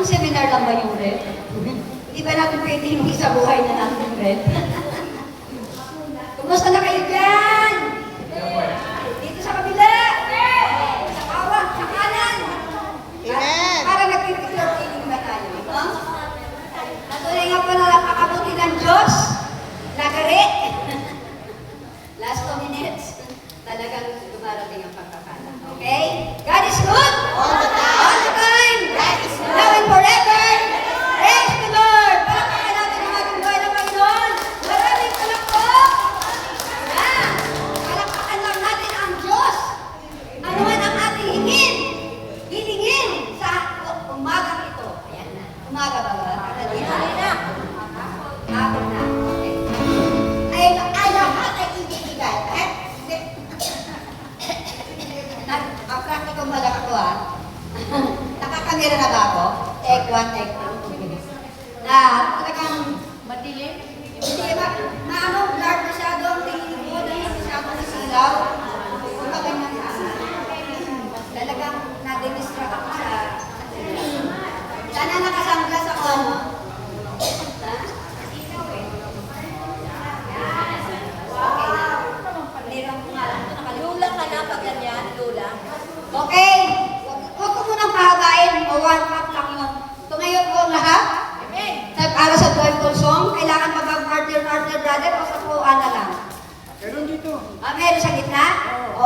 Ang seminar lang ba yung red? Hindi ba natin pwede yung sa buhay na natin red? Kumusta na kayo dyan? Dito sa kabila? Sa kawak, sa kanan? Amen. Para nagpipicture feeling ba tayo? Natunay nga po na napakabuti ng Diyos. Nagari. Last 2 minutes. Talagang dumarating ang pagkakala. Okay? God is good. All the time. All the time. God is good. Now and forever. Praise the Lord. Palakpakan natin ang ating buhay ng Panginoon. Maraming palakpak. Yan. Palakpakan lang natin ang Diyos. Ano man ang ating hingin. Hilingin sa umagang ito. Ayan na. Umaga ba ba? Hapon na. Okay. Ay lahat ay ibibigay. Nag-practical pala ako Nakakamera na ba ako? Take 1, take 2. Na talagang madilim. Hindi ano, blurred masyado ang tingin ko. Dahil masyado na silaw. Kung ganyan talagang na-distract ako sa sana nakasanglas ako. Lula ka na pag ganyan, Lula. Okay. Huwag ko munang pahabain o one cup lang yun. Tumayo po ang lahat. Amen. Para sa joyful song, kailangan mag-partner brother o sa puan na lang. Meron dito. Meron sa gitna?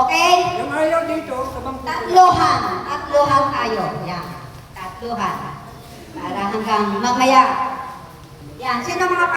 Okay? Yung ayaw dito, sa bangko. Tatlohan. Tatlohan tayo. Yan. Tatlohan. Para hanggang mamaya. Yan. Sino mga